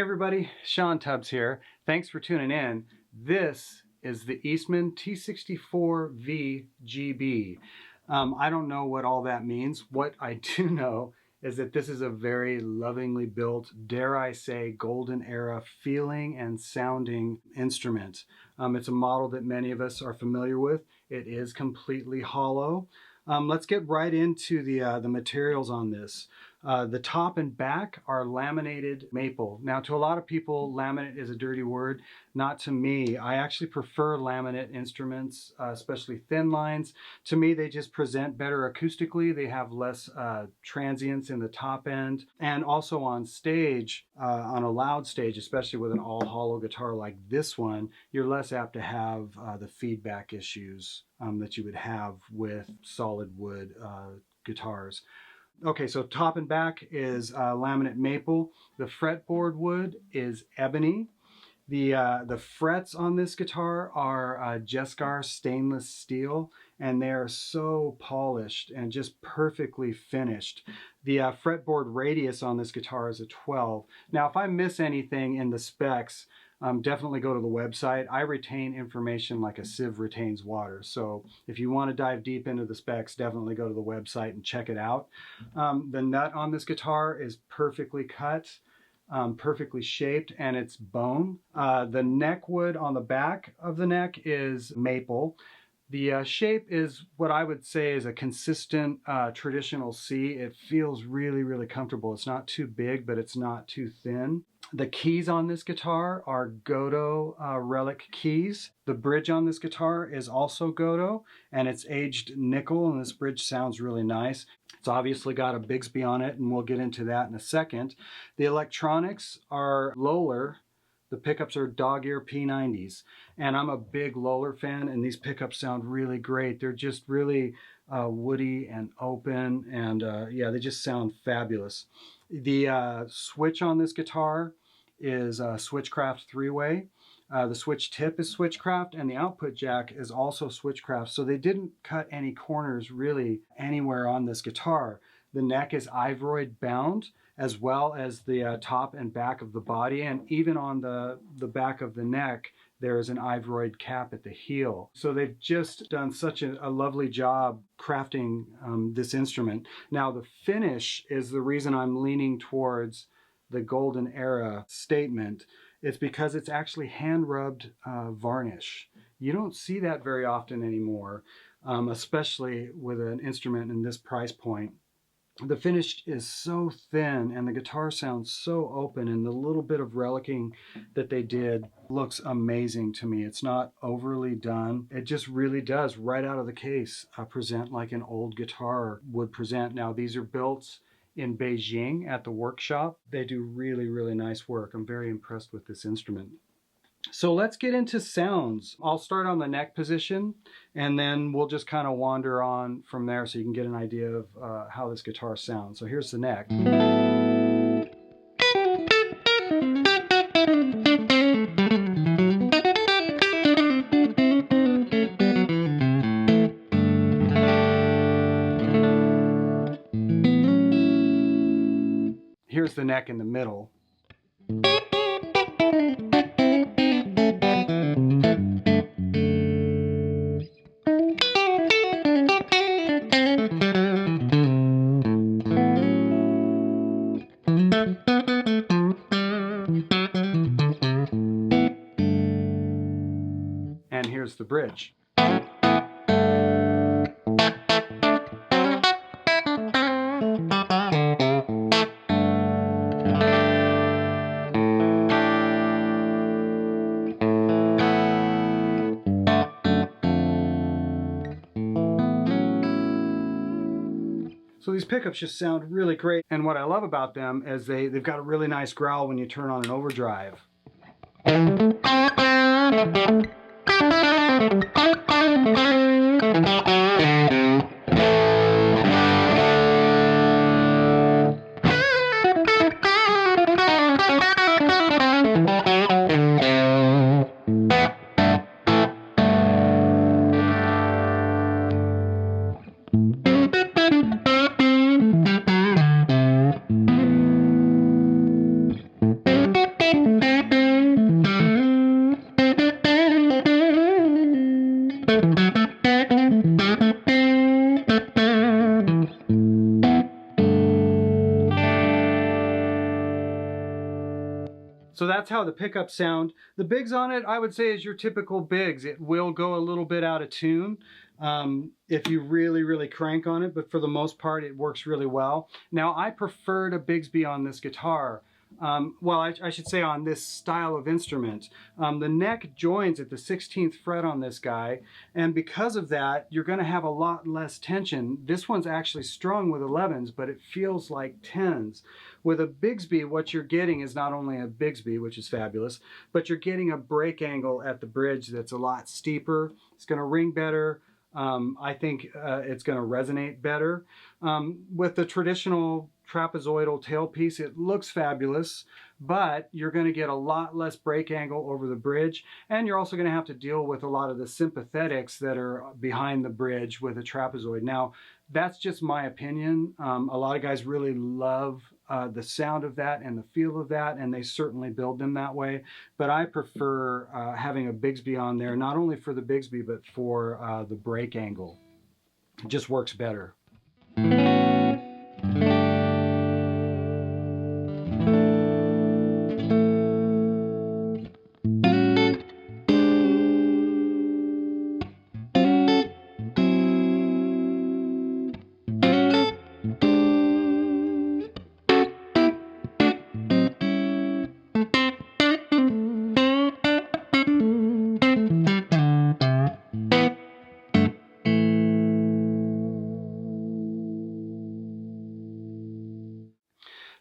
everybody, Shawn Tubbs here. Thanks for tuning in. This is the Eastman T64 VGB. I don't know what all that means. What I do know is that this is a very lovingly built, dare I say, golden era feeling and sounding instrument. It's a model that many of us are familiar with. It is completely hollow. Let's get right into the materials on this. The top and back are laminated maple. Now, to a lot of people, laminate is a dirty word. Not to me. I actually prefer laminate instruments, especially thin lines. To me, they just present better acoustically. They have less transients in the top end. And also on stage, on a loud stage, especially with an all hollow guitar like this one, you're less apt to have the feedback issues that you would have with solid wood guitars. Okay, so top and back is laminate maple. The fretboard wood is ebony. The frets on this guitar are Jescar stainless steel, and they are so polished and just perfectly finished. The fretboard radius on this guitar is a 12. Now, if I miss anything in the specs, definitely go to the website. I retain information like a sieve retains water. So if you want to dive deep into the specs, definitely go to the website and check it out. The nut on this guitar is perfectly cut, perfectly shaped, and it's bone. The neck wood on the back of the neck is maple. The shape is what I would say is a consistent traditional C. It feels really, really comfortable. It's not too big, but it's not too thin. The keys on this guitar are Gotoh Relic keys. The bridge on this guitar is also Gotoh, and it's aged nickel, and this bridge sounds really nice. It's obviously got a Bigsby on it, and we'll get into that in a second. The electronics are Lollar. The pickups are dog ear P90s, and I'm a big Lollar fan, and these pickups sound really great. They're just really woody and open, and yeah, they just sound fabulous. The switch on this guitar is Switchcraft 3-way. The switch tip is Switchcraft, and the output jack is also Switchcraft, so they didn't cut any corners really anywhere on this guitar. The neck is Ivoroid bound, as well as the top and back of the body, and even on the back of the neck, there is an Ivoroid cap at the heel. So they've just done such a lovely job crafting this instrument. Now, the finish is the reason I'm leaning towards the golden era statement. It's because it's actually hand-rubbed varnish. You don't see that very often anymore, especially with an instrument in this price point. The finish is so thin and the guitar sounds so open, and the little bit of relicking that they did looks amazing to me. It's not overly done. It just really does, right out of the case, present like an old guitar would present. Now, these are built in Beijing at the workshop. They do really, really nice work. I'm very impressed with this instrument. So let's get into sounds. I'll start on the neck position, and then we'll just kind of wander on from there so you can get an idea of how this guitar sounds. So here's the neck. Here's the neck in the middle. And here's the bridge. So these pickups just sound really great, and what I love about them is they've got a really nice growl when you turn on an overdrive. So that's how the pickups sound. The Bigs on it, I would say, is your typical Bigs. It will go a little bit out of tune if you really crank on it, but for the most part, it works really well. Now, I preferred a Bigsby on this guitar. Well, I should say on this style of instrument. The neck joins at the 16th fret on this guy, and because of that, you're going to have a lot less tension. This one's actually strung with 11s, but it feels like 10s. With a Bigsby, what you're getting is not only a Bigsby, which is fabulous, but you're getting a break angle at the bridge that's a lot steeper. It's going to ring better. I think it's going to resonate better. With the traditional trapezoidal tailpiece, it looks fabulous, but you're going to get a lot less break angle over the bridge, and you're also going to have to deal with a lot of the sympathetics that are behind the bridge with a trapezoid. Now, that's just my opinion. A lot of guys really love the sound of that and the feel of that, and they certainly build them that way, but I prefer having a Bigsby on there, not only for the Bigsby, but for the break angle. It just works better.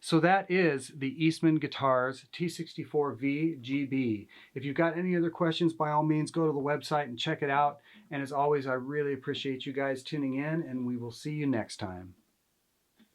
So that is the Eastman Guitars T64 VGB. If you've got any other questions, by all means, go to the website and check it out. And as always, I really appreciate you guys tuning in, and we will see you next time.